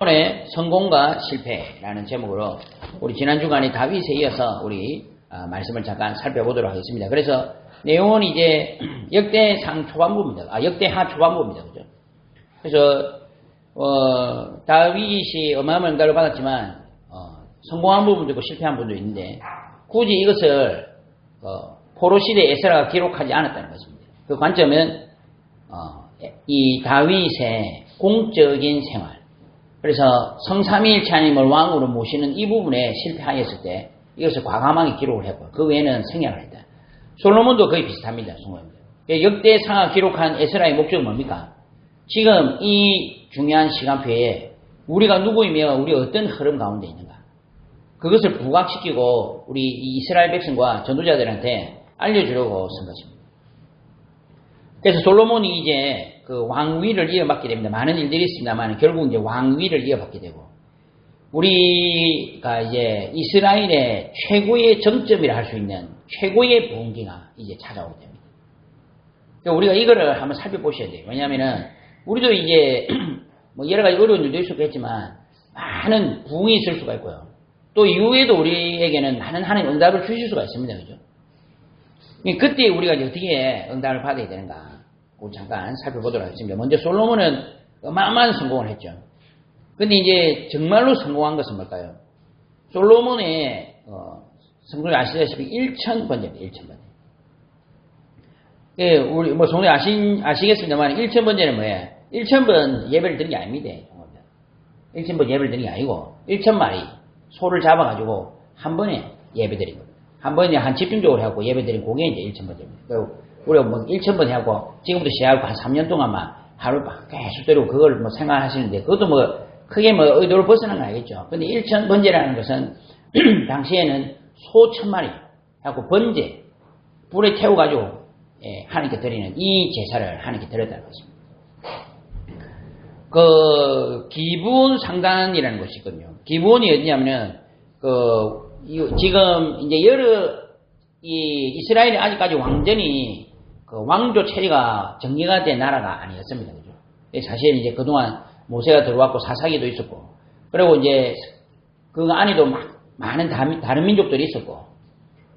솔로몬의 성공과 실패라는 제목으로 우리 지난 주간에 다윗에 이어서 우리 말씀을 잠깐 살펴보도록 하겠습니다. 그래서 내용은 이제 역대상 초반부입니다. 역대하 초반부입니다. 그죠? 그래서 다윗이 어마어마한 응답을 받았지만 성공한 부분도 있고 실패한 부분도 있는데 굳이 이것을 포로 시대 에스라가 기록하지 않았다는 것입니다. 그 관점은 이 다윗의 공적인 생활, 그래서 성삼위일체 하나님을 왕으로 모시는 이 부분에 실패하였을 때 이것을 과감하게 기록을 했고 그 외에는 생략을 했다. 솔로몬도 거의 비슷합니다. 역대상을 기록한 에스라의 목적은 뭡니까? 지금 이 중요한 시간표에 우리가 누구이며 우리 어떤 흐름 가운데 있는가, 그것을 부각시키고 우리 이스라엘 백성과 전도자들한테 알려주려고 쓴 것입니다. 그래서 솔로몬이 이제 그 왕위를 이어받게 됩니다. 많은 일들이 있습니다만 결국 이제 왕위를 이어받게 되고 우리가 이제 이스라엘의 최고의 정점이라 할 수 있는 최고의 부흥기가 이제 찾아오게 됩니다. 그러니까 우리가 이거를 한번 살펴보셔야 돼요. 왜냐하면은 우리도 이제 뭐 여러 가지 어려운 일도 있었겠지만 많은 부흥이 있을 수가 있고요. 또 이후에도 우리에게는 많은 하나님 응답을 주실 수가 있습니다. 그죠? 그때 우리가 이제 어떻게 응답을 받아야 되는가? 잠깐 살펴보도록 하겠습니다. 먼저 솔로몬은 어마어마한 성공을 했죠. 근데 이제 정말로 성공한 것은 뭘까요? 솔로몬의 성공이 아시다시피 1000번째입니다. 1000번째. 예, 우리 뭐 성도 아시겠습니다만 1000번째는 뭐예요? 1000번 예배를 드린 게 아닙니다. 1000번 예배를 드린 게 아니고 1000마리 소를 잡아가지고 한 번에 예배 드린 겁니다. 한 번에 한 집중적으로 해갖고 예배 드린 그게 이제 1000번째입니다. 우리가 뭐 1000번 해갖고 지금부터 시작하고 한 3년 동안만 하루 계속 때리고 그걸 뭐 생각하시는데 그것도 뭐 크게 뭐 의도를 벗어난 건 아니겠죠. 근데 1000번제라는 것은 당시에는 소 1000마리 해갖고 번제 불에 태워가지고 하나님께 드리는 이 제사를 하나님께 드렸다는 것입니다. 그 기브온 상단이라는 것이 있거든요. 기브온이 어디냐면은 지금 이제 이스라엘이 아직까지 완전히 그 왕조 체제가 정리가 된 나라가 아니었습니다. 그죠? 사실 이제 그동안 모세가 들어왔고 사사기도 있었고, 그리고 이제 그 안에도 많은 다른 민족들이 있었고,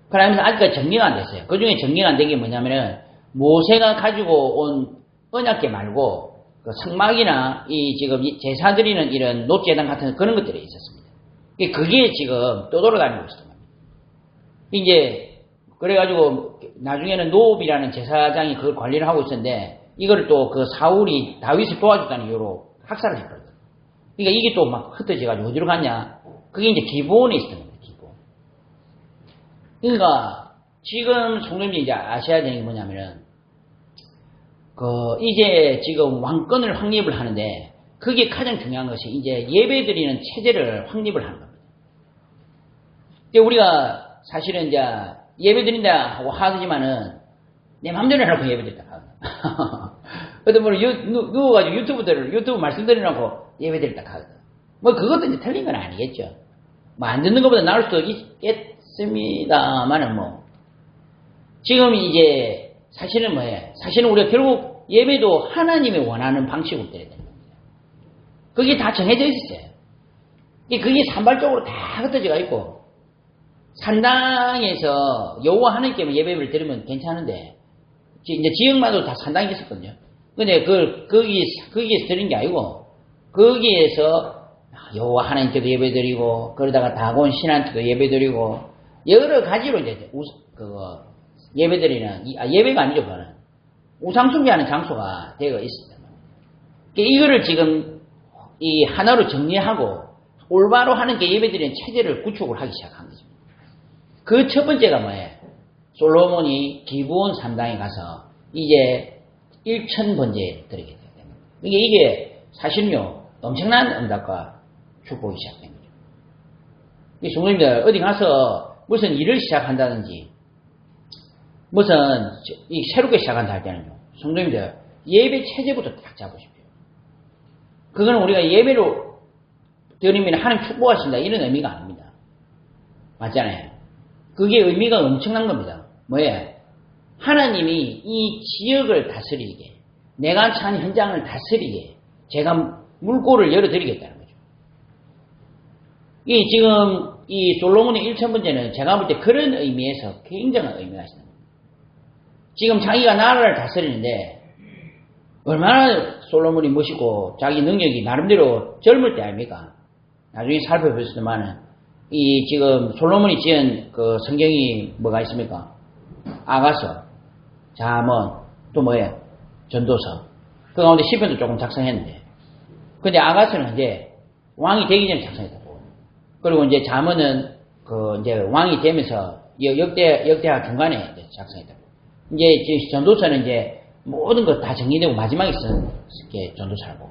그러면서 아직까지 정리가 안 됐어요. 그 중에 정리가 안 된 게 뭐냐면은 모세가 가지고 온 언약궤 말고 그 성막이나 지금 제사 드리는 이런 놋제단 같은 그런 것들이 있었습니다. 그게 지금 떠돌아다니고 있습니다. 이제 그래가지고 나중에는 노업이라는 제사장이 그걸 관리를 하고 있었는데 이거를 또 그 사울이 다윗을 도와줬다는 이유로 학살을 했거든요. 그러니까 이게 또 막 흩어져가지고 어디로 갔냐? 그게 이제 기브온에 있었던 겁니다. 기브온. 그러니까 지금 성도님들이 이제 아셔야 되는 게 뭐냐면은 이제 지금 왕권을 확립을 하는데 그게 가장 중요한 것이 이제 예배드리는 체제를 확립을 하는 겁니다. 근데 우리가 사실은 이제 예배드린다 하고 하지만은 내 맘대로 해놓고 예배드린다 하거든. 근데 뭐 누워가지고 유튜브 말씀드리라고 예배드린다 하거든. 뭐 그것도 이제 틀린 건 아니겠죠. 뭐 안 듣는 것보다 나을 수도 있겠습니다만은 뭐 지금 이제 사실은 뭐예요? 사실은 우리가 결국 예배도 하나님이 원하는 방식으로 드려야 되는 겁니다. 그게 다 정해져 있어요. 그게 산발적으로 다 흩어져가 있고 산당에서 여호와 하나님께 예배를 드리면 괜찮은데 이제 지역마다 다 산당이 있었거든요. 근데 거기에서 드린 게 아니고 거기에서 여호와 하나님께도 예배드리고 그러다가 다곤 신한테도 예배드리고 여러 가지로 이제 예배드리는 예배가 아니죠. 그거는 우상숭배하는 장소가 되어 있습니다. 이거를 지금 이 하나로 정리하고 올바로 하나님께 예배드리는 체제를 구축을 하기 시작한 거죠. 그 첫 번째가 뭐예요? 솔로몬이 기브온 산당에 가서 이제 1000번제 드리게 됩니다. 이게 사실은요 엄청난 응답과 축복이 시작된 거죠. 이 성도님들 어디 가서 무슨 일을 시작한다든지 무슨 새롭게 시작한다 할 때는요 성도님들 예배 체제부터 딱 잡으십시오. 그건 우리가 예배로 드리면 하나님 축복하신다 이런 의미가 아닙니다. 맞잖아요. 그게 의미가 엄청난 겁니다. 뭐예요? 하나님이 이 지역을 다스리게, 내가 찬 현장을 다스리게 제가 물꼬를 열어드리겠다는 거죠. 이 지금 이 솔로몬의 1000번째는 제가 볼 때 그런 의미에서 굉장한 의미가 있습니다. 지금 자기가 나라를 다스리는데 얼마나 솔로몬이 멋있고 자기 능력이 나름대로 젊을 때 아닙니까? 나중에 살펴보시더만은 이 지금 솔로몬이 지은 그 성경이 뭐가 있습니까? 아가서, 잠언, 또 뭐예요? 전도서. 그 가운데 시편도 조금 작성했는데. 근데 아가서는 이제 왕이 되기 전에 작성했다고. 그리고 이제 잠언은 그 이제 왕이 되면서 역대하 중간에 이제 작성했다고. 이제 전도서는 이제 모든 것 다 정리되고 마지막에 쓴 게 전도서라고.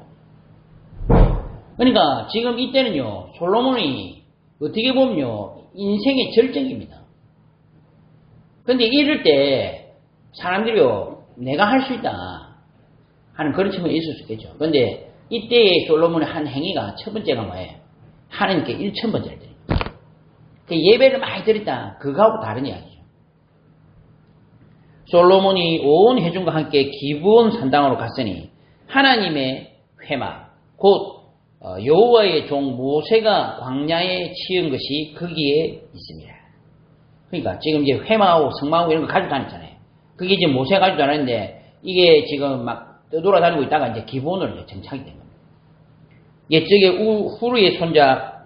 그러니까 지금 이때는요, 솔로몬이 어떻게 보면요, 인생의 절정입니다. 근데 이럴 때 사람들이요, 내가 할 수 있다 하는 그런 측면이 있을 수 있겠죠. 근데 이때의 솔로몬의 한 행위가 첫 번째가 뭐예요? 하나님께 1000번째를 드립니다. 그 예배를 많이 드렸다. 그거하고 다른 이야기죠. 솔로몬이 온 회중과 함께 기브온 산당으로 갔으니 하나님의 회막 곧 여호와의 종 모세가 광야에 치은 것이 거기에 있습니다. 그러니까 지금 이제 회막하고 성막하고 이런 거 가지고 다녔잖아요. 그게 이제 모세가 가지고 다녔는데 이게 지금 막 떠돌아다니고 있다가 이제 기브온으로 이제 정착이 된 겁니다. 옛적에 후르의 손자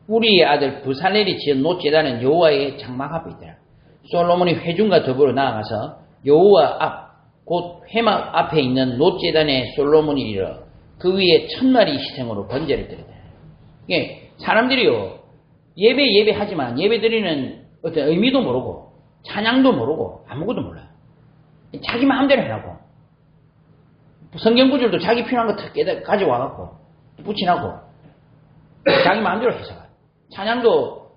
우리의 아들 브살렐이 지은 놋제단은 여호와의 장막 앞에 있더라. 솔로몬이 회중과 더불어 나아가서 여호와 앞 곧 회막 앞에 있는 놋제단에 솔로몬이 이르러 그 위에 1000마리 희생으로 번제를 드리더라. 이게 사람들이요 예배하지만 예배드리는 어떤 의미도 모르고 찬양도 모르고 아무것도 몰라요. 자기 마음대로 하라고. 성경 구절도 자기 필요한 거 가지고 와갖고 붙이라고 자기 마음대로 해석해요. 찬양도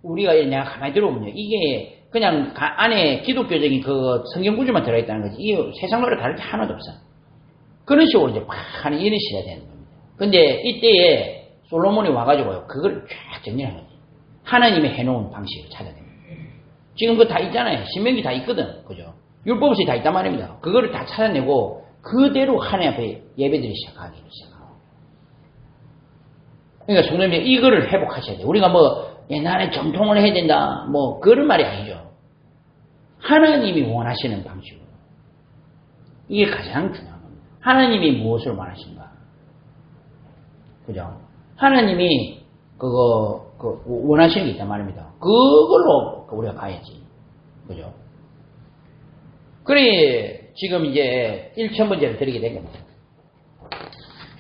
우리가 내가 가만히 들어보면요, 이게 그냥 안에 기독교적인 그 성경 구절만 들어있다는 거지. 이게 세상 노래 다를 게 하나도 없어. 그런 식으로 이제 막 하는 이런 시대가 되는 겁니다. 근데 이때에 솔로몬이 와가지고요, 그걸 쫙 정리하는 거지. 하나님이 해놓은 방식을 찾아야 됩니다. 지금 그거 다 있잖아요. 신명기 다 있거든. 그죠? 율법이 다 있단 말입니다. 그거를 다 찾아내고 그대로 하나님 앞에 예배드리기 시작하기로 시작하고. 그러니까 성도님들 이거를 회복하셔야 돼요. 우리가 뭐 옛날에 정통을 해야 된다 뭐 그런 말이 아니죠. 하나님이 원하시는 방식으로. 이게 가장 중요한 겁니다. 하나님이 무엇을 원하신가. 그죠? 하나님이 원하시는 게 있단 말입니다. 그걸로 우리가 가야지. 그죠? 그래, 지금 이제 1000번째를 드리게 된 겁니다.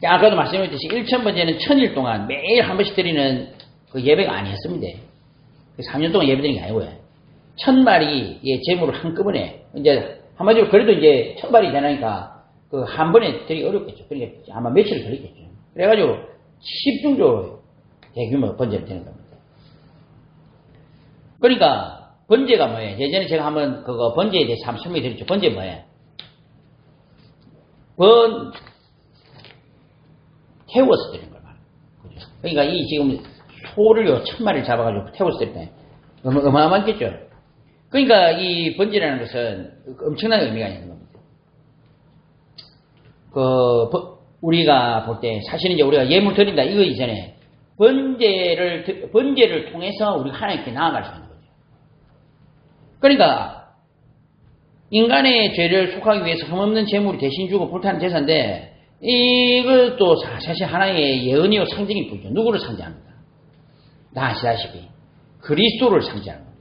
아까도 말씀드렸듯이 1000번째는 1000일 동안 매일 한 번씩 드리는 그 예배가 아니었습니다. 3년 동안 예배 드리는 게 아니고요. 1000마리의 제물을 한꺼번에, 이제, 한마디로 그래도 이제 1000마리 되니까 그 한 번에 드리기 어렵겠죠. 그러니까 아마 며칠을 드리겠죠. 그래가지고 10중조 대규모 번제를 드리는 겁니다. 그러니까 번제가 뭐예요? 예전에 제가 한번 그거 번제에 대해서 한번 설명해 드렸죠. 번제 뭐예요? 태워서 드리는 거예요. 그죠? 그러니까 이 지금 소를요 1000마리를 잡아가지고 태워서 드릴 때 어마어마하겠죠. 그러니까 이 번제라는 것은 엄청난 의미가 있는 겁니다. 우리가 볼 때 사실은 이제 우리가 예물 드린다 이거 이전에 번제를 통해서 우리가 하나님께 나아갈 수 있는 거죠. 그러니까 인간의 죄를 속하기 위해서 흠없는 제물이 대신 주고 불타는 제사인데 이것도 사실 하나의 예언이요 상징일 뿐이죠. 누구를 상징합니까? 다 아시다시피 그리스도를 상징하는 거죠.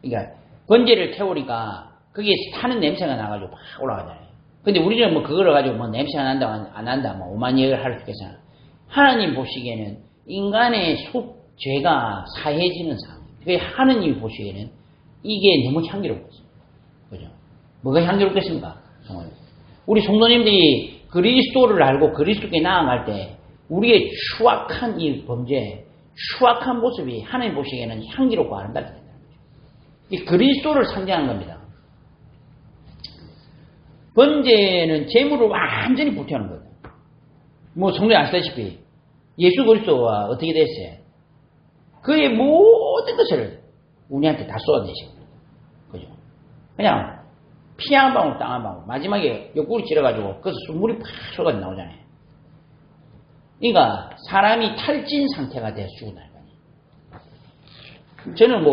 그러니까 번제를 태우니까 거기에서 타는 냄새가 나가지고 막 올라가잖아요. 근데 우리는 뭐 그거를 가지고 뭐 냄새가 난다 안 난다 뭐 오만 얘기를 할 수 있겠잖아. 하나님 보시기에는 인간의 죄가 사해지는 상황. 그게 하나님이 보시기에는 이게 너무 향기로운 거죠. 그죠? 뭐가 향기롭겠습니까? 우리 성도님들이 그리스도를 알고 그리스도께 나아갈 때 우리의 추악한 이 범죄, 추악한 모습이 하나님 보시기에는 향기롭고 아름답게 된다는 거죠. 이 그리스도를 상징하는 겁니다. 번제는 재물을 완전히 불태우는 거예요. 뭐 성도님 아시다시피 예수 그리스도와 어떻게 됐어요? 그의 모든 것을 우리한테 다 쏟아내신 겁니다. 그죠? 그냥 피 한 방울 땅 한 방울 마지막에 옆구리 찔러가지고 거기서 물이 팍 쏟아져 나오잖아요. 그러니까 사람이 탈진 상태가 돼서 죽는다는 거예요. 저는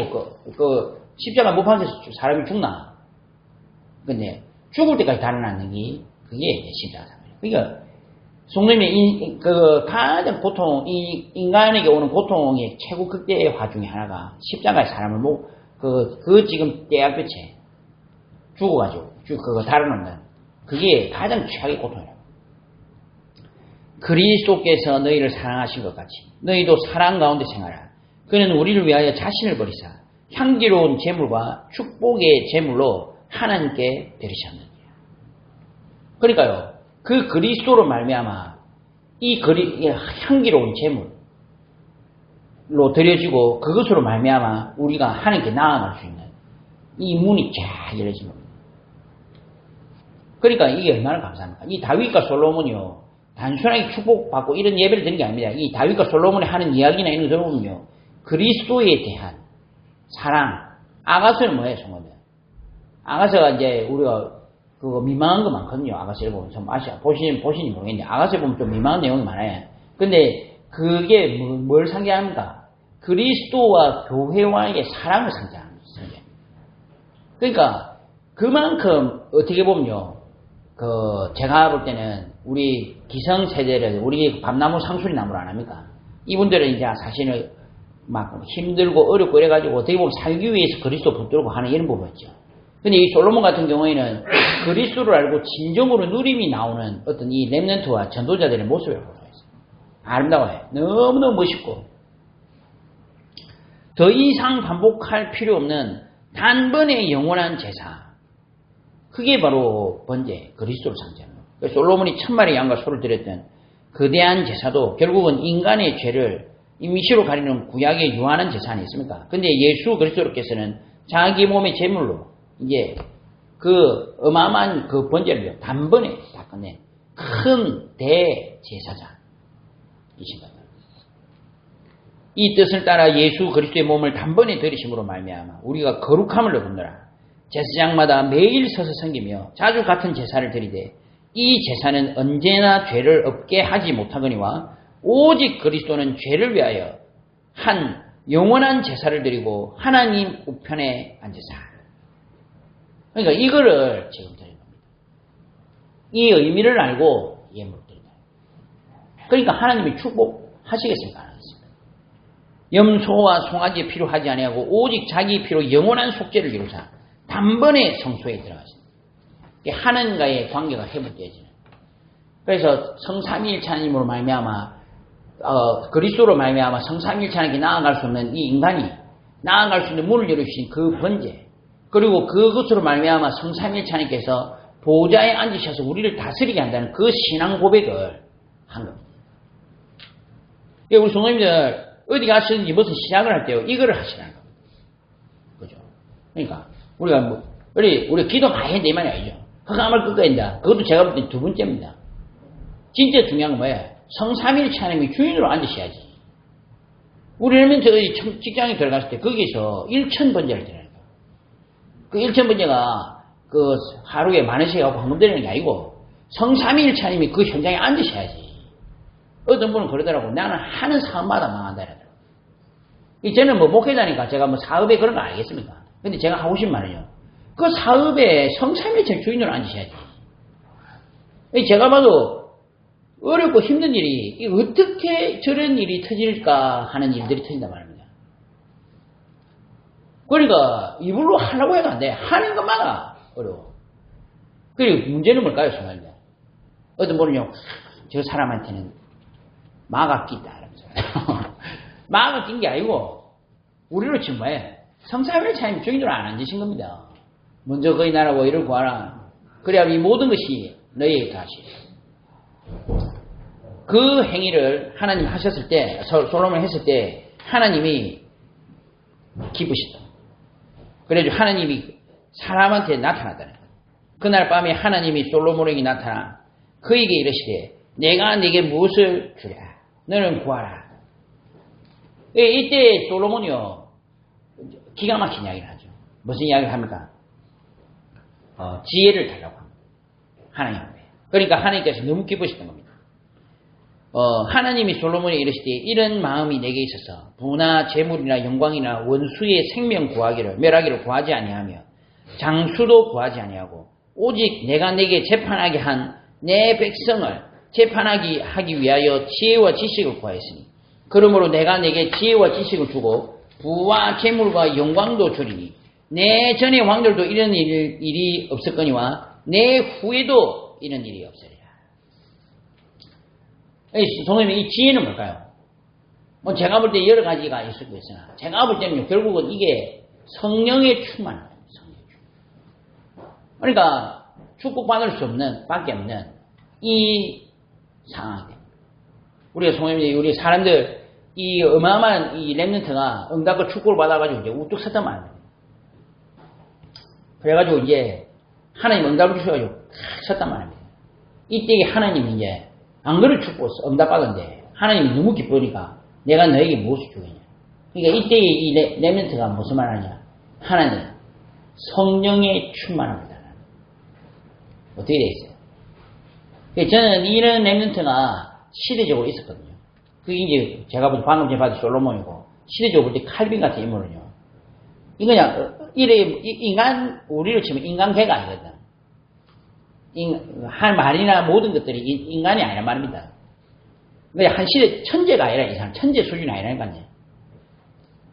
십자가 못 박혀서 사람이 죽나? 근데 죽을 때까지 달아나는 게 그게 십자가 사건이에요. 그러니까 성령님의 가장 고통, 인간에게 오는 고통의 최고 극대화 중에 하나가 십자가의 사람을 지금 떼약볕에 죽어가지고 그거 달아놓는 그게 가장 최악의 고통이에요. 그리스도께서 너희를 사랑하신 것 같이 너희도 사랑 가운데 생활하라. 그는 우리를 위하여 자신을 버리사 향기로운 제물과 축복의 제물로 하나님께 드리셨느니라. 그러니까요, 그 그리스도로 말미암아 이 향기로운 제물로 드려지고 그것으로 말미암아 우리가 하나님께 나아갈 수 있는 이 문이 쫙 열려진 겁니다. 그러니까 이게 얼마나 감사합니까? 이 다윗과 솔로몬이요, 단순하게 축복받고 이런 예배를 드리는 게 아닙니다. 이 다윗과 솔로몬이 하는 이야기나 이런 거 들어보면요, 그리스도에 대한 사랑. 아가서는 뭐예요, 정말? 아가서가 이제 우리가 그거 민망한 거 많거든요. 아가서를 보면 좀 보시는지 모르겠는데 아가서를 보면 좀 민망한 내용이 많아요. 근데 그게 뭘 상징합니까? 그리스도와 교회와의 사랑을 상징합니다. 그러니까 그만큼 어떻게 보면요, 제가 볼 때는 우리 기성세대를 우리 밤나무 상수리 나무를 안 합니까? 이분들은 이제 사실은 막 힘들고 어렵고 이래가지고 어떻게 보면 살기 위해서 그리스도 붙들고 하는 이런 부분이죠. 근데 이 솔로몬 같은 경우에는 그리스도를 알고 진정으로 누림이 나오는 어떤 이 렘넌트와 전도자들의 모습을 보여줬어요. 아름다워요. 너무너무 멋있고 더 이상 반복할 필요 없는 단번에 영원한 제사. 그게 바로 번제 그리스도를 상징합니다. 솔로몬이 1000마리 양과 소를 드렸던 거대한 제사도 결국은 인간의 죄를 임시로 가리는 구약의 유한한 제사 아니겠습니까? 근데 예수 그리스도께서는 자기 몸의 제물로 이제 그 어마어마한 그 번제를 단번에 다 끝낸 큰 대제사장이신 겁니다. 이 뜻을 따라 예수 그리스도의 몸을 단번에 들이심으로 말미암아 우리가 거룩함을 얻느라 제사장마다 매일 서서 섬기며 자주 같은 제사를 드리되 이 제사는 언제나 죄를 없게 하지 못하거니와 오직 그리스도는 죄를 위하여 한 영원한 제사를 드리고 하나님 우편에 앉으사. 그러니까 이거를 지금 드리는 겁니다. 이 의미를 알고 예물을 드립니다. 그러니까 하나님이 축복하시겠습니까? 안 하겠습니까? 염소와 송아지 필요하지 아니하고 오직 자기 피로 영원한 속죄를 이루사 단번에 성소에 들어가십니다. 하나님과의 관계가 회복되어지는. 그래서 성삼위일체하나님으로 말미암아 그리스도로 말미암아 성삼위일체하나님께 나아갈 수 없는 이 인간이 나아갈 수 있는 문을 열어주신 그 번제, 그리고 그것으로 말미암아 성삼위일체하나님께서 보좌에 앉으셔서 우리를 다스리게 한다는 그 신앙 고백을 한 겁니다. 우리 성도님들 어디 가시든지 무슨 시작을 할 때요, 이거를 하시라는 겁니다. 그죠? 그러니까 우리가 우리 기도 많이 했는데 이 말이 아니죠. 흑암을 끄어낸다. 그것도 제가 볼 때 두 번째입니다. 진짜 중요한 건 뭐예요? 성삼일체 하나님이 주인으로 앉으셔야지. 우리는 저희 직장에 들어갔을 때 거기서 1000번제를 드려요. 그 1000번제가 그 하루에 만원씩 하고 황금드리는 게 아니고 성삼일체 하나님이 그 현장에 앉으셔야지. 어떤 분은 그러더라고. 나는 하는 사업마다 망한다 이러더라고. 저는 목회자니까 제가 사업에 그런 거 알겠습니까? 근데 제가 하고 싶은 말은요, 그 사업에 성삼일체 주인으로 앉으셔야지. 제가 봐도 어렵고 힘든 일이 어떻게 저런 일이 터질까 하는 일들이 터진단 말입니다. 그러니까 이불로 하려고 해도 안 돼. 하는 것마다 어려워. 그리고 문제는 뭘까요, 정말? 어떤 분은요, 저 사람한테는 마가 끼다 이러면서 마가 낀 게 아니고 우리로 치면 뭐예요? 성삼일체 하나님 주인으로 안 앉으신 겁니다. 먼저 거기 나라고 이를 구하라. 그래야 이 모든 것이 너희에게 다시. 그 행위를 하나님 하셨을 때, 솔로몬 했을 때 하나님이 기쁘시다. 그래서 하나님이 사람한테 나타났다는 거예요. 그날 밤에 하나님이 솔로몬에게 나타나 그에게 이르시되 내가 네게 무엇을 주랴. 너는 구하라. 이때 솔로몬이요, 기가 막힌 이야기를 하죠. 무슨 이야기를 합니까? 지혜를 달라고 합니다. 하나님 앞에. 그러니까 하나님께서 너무 기쁘셨던 겁니다. 하나님이 솔로몬에 이르시되 이런 마음이 내게 있어서 부나 재물이나 영광이나 원수의 생명 구하기를 멸하기를 구하지 아니하며 장수도 구하지 아니하고 오직 내가 내게 재판하게 한 내 백성을 재판하기 위하여 지혜와 지식을 구하였으니 그러므로 내가 내게 지혜와 지식을 주고 부와 재물과 영광도 주리니 내 전의 왕들도 이런 일이 없었거니와 내 후에도 이런 일이 없으리라. 성도님, 이 지혜는 뭘까요? 제가 볼 때 여러 가지가 있을 수 있으나 제가 볼 때는 결국은 이게 성령의 충만입니다. 그러니까 축복받을 수 없는 밖에 없는 이 상황이 됩니다. 우리가 성도님, 우리 사람들 이 어마어마한 이 렘넌트가 응답과 축복을 받아가지고 이제 우뚝 섰단 말입니다. 그래가지고 이제 하나님 응답을 주셔가지고 섰단 말입니다. 이때 하나님이 이제 안 그럴 축복 응답 받았는데 하나님이 너무 기쁘니까 내가 너에게 무엇을 주겠냐. 그러니까 이때 이 렘넌트가 무슨 말 하냐. 하나님 성령의 충만합니다. 어떻게 되어 있어요? 저는 이런 렘넌트가 시대적으로 있었거든요. 그게 이제 제가 볼 때 방금 전에 받은 솔로몬이고 시대적으로 볼 때 칼빈 같은 인물은요. 이거 그냥 인간 우리로 치면 인간계가 아니거든. 한 말이나 모든 것들이 인간이 아니란 말입니다. 그러니까 한 시대 천재가 아니라 이 사람 천재 수준이 아니라니까요.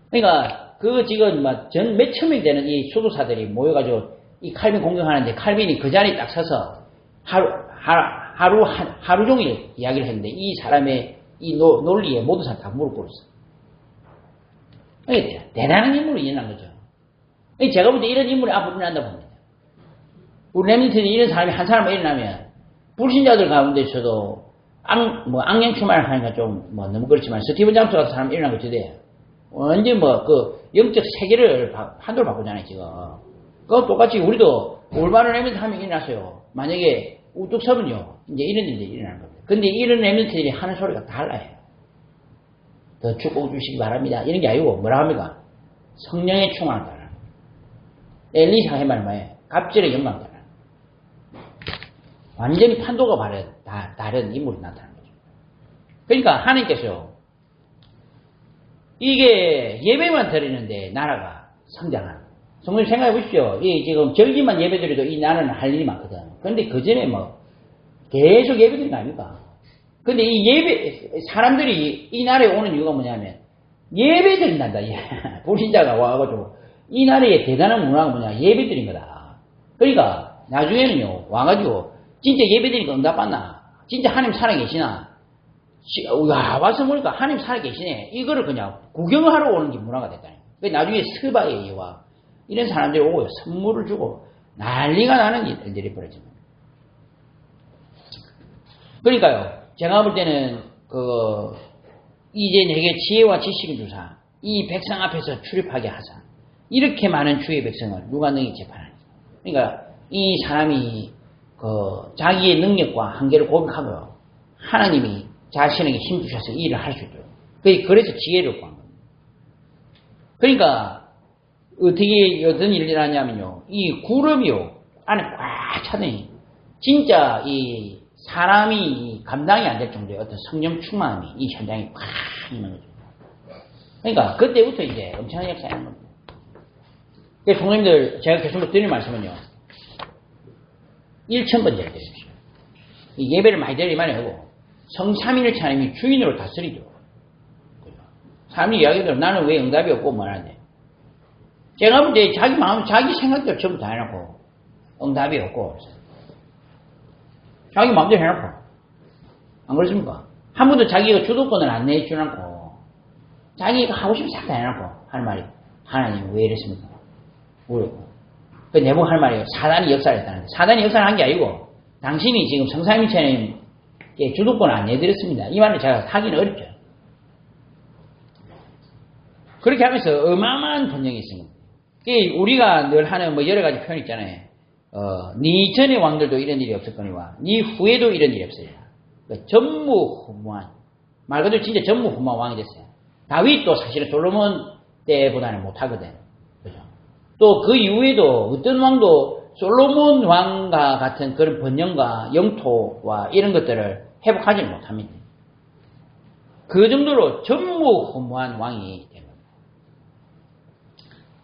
그러니까 그 지금 몇천 명 되는 이 수도사들이 모여가지고 이 칼빈 공격하는데 칼빈이 그 자리에 딱 서서 하루 종일 이야기를 했는데 이 사람의 이 논리에 모든 사람 다 무릎 꿇었어. 대단한 인물이 일어난 거죠. 제가 볼 때 이런 인물이 앞으로 일어난다고 봅니다. 우리 렘넌트는 이런 사람이 한 사람 일어나면 불신자들 가운데서도 악령 충만을 하니까 좀 너무 그렇지만 스티븐 잡스 같은 사람 일어난 거 저대요. 완전 그 영적 세계를 판도를 바꾸잖아요 지금. 그거 똑같이 우리도 올바른 렘넌트 한 명 일어났어요. 만약에 우뚝 서면요 이제 이런 일들이 일어나는 겁니다. 근데 이런 렘넌트들이 하는 소리가 달라요. 더 축복 주시기 바랍니다. 이런 게 아니고 뭐라 합니까? 성령의 충만을 달라. 엘리사가 한 말은 뭐예요? 갑절의 영광 달라. 완전히 판도가 다른 인물이 나타나는 거죠. 그러니까 하나님께서 이게 예배만 드리는데 나라가 성장하는. 성도님 생각해 보십시오. 이 지금 절기만 예배 드려도 이 나라는 할 일이 많거든. 그런데 그 전에 계속 예배 드리는 거 아닙니까? 근데 이 사람들이 이 나라에 오는 이유가 뭐냐면 예배 드린단다. 불신자가 와가지고 이 나라의 대단한 문화가 뭐냐? 예배 드린 거다. 그러니까 나중에는요 와가지고 진짜 예배 드리니까 응답받나? 진짜 하나님 살아계시나? 와서 보니까 하나님 살아계시네. 이거를 그냥 구경을 하러 오는 게 문화가 됐다니. 나중에 스바에 와 이런 사람들이 오고 선물을 주고 난리가 나는 일들이 벌어집니다. 그러니까요, 제가 볼 때는 이제 내게 지혜와 지식을 주사 이 백성 앞에서 출입하게 하사 이렇게 많은 주의 백성을 누가 너희 재판하니? 그러니까 이 사람이 자기의 능력과 한계를 고백하고요. 하나님이 자신에게 힘 주셔서 이 일을 할 수 있도록. 그래서 지혜를 구한 겁니다. 그러니까 어떤 일이 일어나냐면요. 이 구름이요. 안에 꽉 차더니 진짜 이 사람이 감당이 안 될 정도의 어떤 성령 충만함이 이 현장에 꽉 있는 거죠. 그러니까 그때부터 이제 엄청난 역사가 있는 겁니다. 그래서 성도님들 제가 계속 드리는 말씀은요. 1000번째를 드립시오. 이 예배를 많이 드리면 하고 성삼위일체 하나님이 주인으로 다스리죠. 사람이 이야기대로 나는 왜 응답이 없고 뭐하는데 제가 볼 때 자기 마음 자기 생각대로 전부 다 해놓고 응답이 없고 자기 마음대로 해놓고 안 그렇습니까? 한 번도 자기가 주도권을 안 내주놓고 자기가 하고 싶은 싹 다 해놓고 하는 말이 하나님 왜 이랬습니까? 그 내보고 할 말이에요. 사단이 역사를 했다는데 사단이 역사를 한 게 아니고 당신이 지금 성삼위일체님께 주도권을 안 내드렸습니다. 이 말을 제가 하기는 어렵죠. 그렇게 하면서 어마어마한 번영이 있습니다. 우리가 늘 하는 여러 가지 표현 있잖아요. 네 전의 왕들도 이런 일이 없었거니와 네 후에도 이런 일이 없으리라. 전무후무한 말 그대로 진짜 전무후무한 왕이 됐어요. 다윗도 사실은 솔로몬 때보다는 못하거든. 그죠? 또 그 이후에도 어떤 왕도 솔로몬 왕과 같은 그런 번영과 영토와 이런 것들을 회복하지 못합니다. 그 정도로 전무후무한 왕이 되는 겁니다.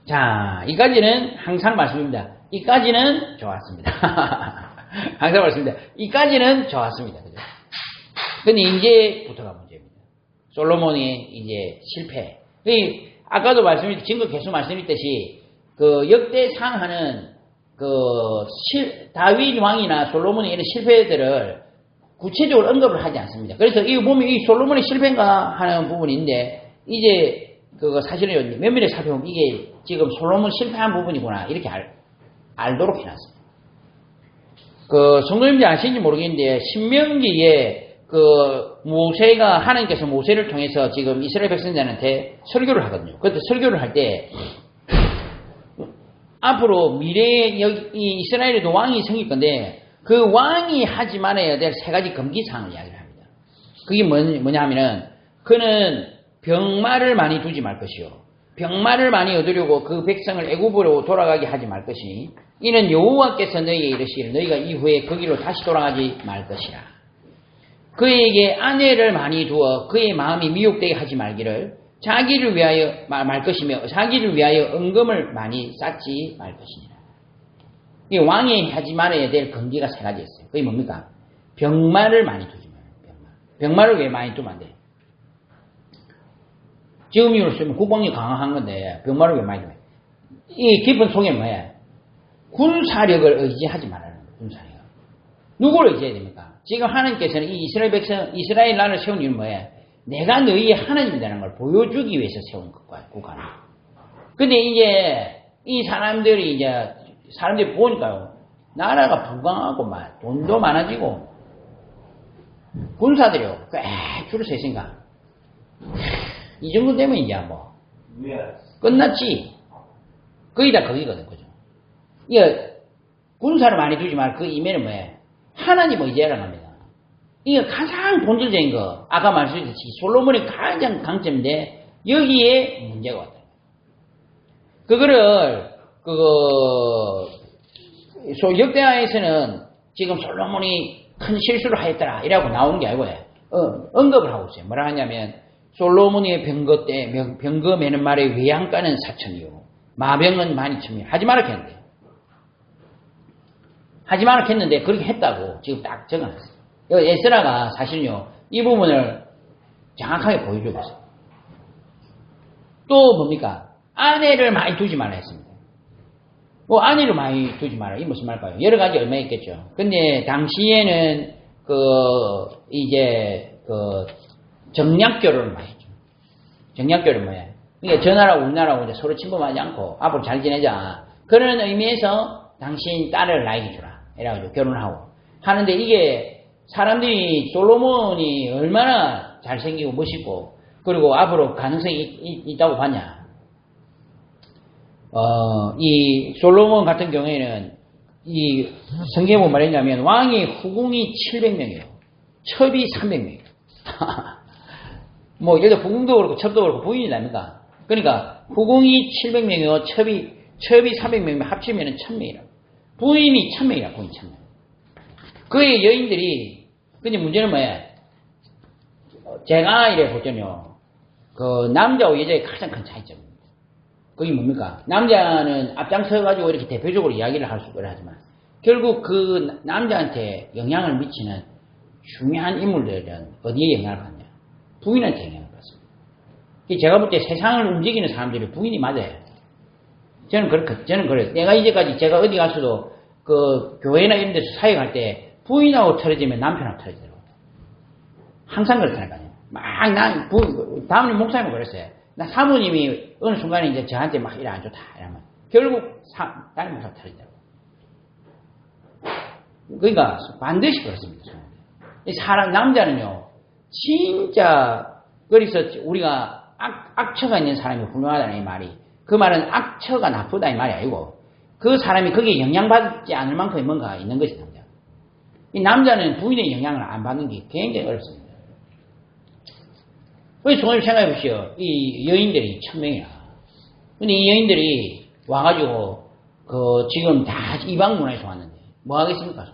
자, 이까지는 항상 말씀입니다. 이까지는 좋았습니다. 항상 말씀입니다. 이까지는 좋았습니다. 그죠? 근데 이제부터가 문제입니다. 솔로몬이 이제 실패. 아까도 증거 계속 말씀드렸듯이, 그 역대상 하는 다윗 왕이나 솔로몬의 이런 실패들을 구체적으로 언급을 하지 않습니다. 그래서 이거 보면 이 솔로몬의 실패인가 하는 부분인데, 이제 그거 사실은 면밀히 살펴보면 이게 지금 솔로몬 실패한 부분이구나. 이렇게 알도록 해놨습니다. 성도님들 아시는지 모르겠는데, 신명기에 하나님께서 모세를 통해서 지금 이스라엘 백성들한테 설교를 하거든요. 그때 설교를 할 때, 앞으로 미래에 이 이스라엘에도 왕이 생길 건데, 그 왕이 하지 말아야 될 세 가지 금기사항을 이야기를 합니다. 그게 뭐냐 하면은, 그는 병마를 많이 두지 말 것이요. 병마를 많이 얻으려고 그 백성을 애굽으로 돌아가게 하지 말 것이니, 이는 여호와께서 너희에게 이르시기를 너희가 이후에 거기로 다시 돌아가지 말 것이라. 그에게 아내를 많이 두어 그의 마음이 미혹되게 하지 말기를 자기를 위하여 말 것이며 자기를 위하여 은금을 많이 쌓지 말 것이니라. 이 왕이 하지 말아야 될 금기가 세 가지 있어요. 그게 뭡니까? 병마를 많이 두지 마요. 병마를 왜 많이 두면 안 돼? 지금으로 쓰면 국방이 강한 건데 병마를 왜 많이 두면 이 깊은 속에 뭐야? 군사력을 의지하지 말라는 거예요. 군사력. 누구를 의지해야 됩니까? 지금 하나님께서는 이 이스라엘 나라를 세운 이유는 뭐예요? 내가 너희의 하나님이라는 걸 보여주기 위해서 세운 국가는. 근데 이제 이 사람들이 보니까요, 나라가 부강하고 막 돈도 많아지고 군사들이요 꽤 줄을 서 있으니까 이 정도 되면 이제 뭐 끝났지. 거의 다 거기거든, 그죠? 이게 군사를 많이 두지 말고 그 이면은 뭐예요? 하나님을 의지하라는 겁니다. 이게 가장 본질적인 거, 아까 말씀드렸듯이 솔로몬의 가장 강점인데 여기에 문제가 왔다. 그거를 역대하에서는 지금 솔로몬이 큰 실수를 하였더라 이라고 나오는 게 아니고 언급을 하고 있어요. 뭐라 하냐면 솔로몬의 병거 때 병거 매는 말의 외양가는 4,000이요 마병은 12,000이요 하지 말라 했는데 그렇게 했다고 지금 딱 적어놨어요. 에스라가 사실은요 이 부분을 정확하게 보여주고 있어요. 또 뭡니까? 아내를 많이 두지 말라 했습니다. 아내를 많이 두지 마라. 이게 무슨 말일까요? 여러 가지 얼마 있겠죠. 근데 당시에는 정략 결혼을 많이 했죠. 정략 결혼 뭐예요? 그러니까 저 나라하고 우리나라하고 이제 서로 침범하지 않고 앞으로 잘 지내자. 그런 의미에서 당신 딸을 나에게 주라. 이래가지고 결혼을 하고. 하는데 이게 사람들이 솔로몬이 얼마나 잘생기고 멋있고 그리고 앞으로 가능성이 있다고 봤냐. 이 솔로몬 같은 경우에는 이 성경에 보면 말했냐면 왕의 후궁이 700명이에요. 첩이 300명이에요. 뭐 여기서 후궁도 그렇고 첩도 그렇고 부인이 납니까? 그러니까 후궁이 700명이고 첩이 300명이면 합치면 1000명이라. 부인이 1000명이라. 부인이 1000명. 그의 여인들이 근데 문제는 뭐예요? 제가 이래 보더니요. 남자와 여자의 가장 큰 차이점. 그게 뭡니까? 남자는 앞장서가지고 이렇게 대표적으로 이야기를 할 수 있고 하지만, 결국 그 남자한테 영향을 미치는 중요한 인물들은 어디에 영향을 받냐? 부인한테 영향을 받습니다. 제가 볼 때 세상을 움직이는 사람들이 부인이 맞아요. 저는 그래요. 내가 이제까지 제가 어디 가서도 교회나 이런 데서 사역할 때 부인하고 틀어지면 남편하고 틀어지더라고요. 항상 그렇다니까요. 다음님 목사님은 그랬어요. 사모님이 어느 순간에 이제 저한테 막 이래 안 좋다 이러면 결국 다른 목사 틀어지더라고요. 그러니까 반드시 그렇습니다. 남자는요 진짜 그래서 우리가 악처가 있는 사람이 훌륭하다는 이 말이 그 말은 악처가 나쁘다 이 말이 아니고 그 사람이 거기에 영향받지 않을 만큼의 뭔가 있는 것이 남자. 이 남자는 부인의 영향을 안 받는 게 굉장히 어렵습니다. 왜 종합 생각해 보시오. 이 여인들이 1000명이야. 근데 이 여인들이 와가지고 지금 다 이방 문화에서 왔는데 뭐 하겠습니까?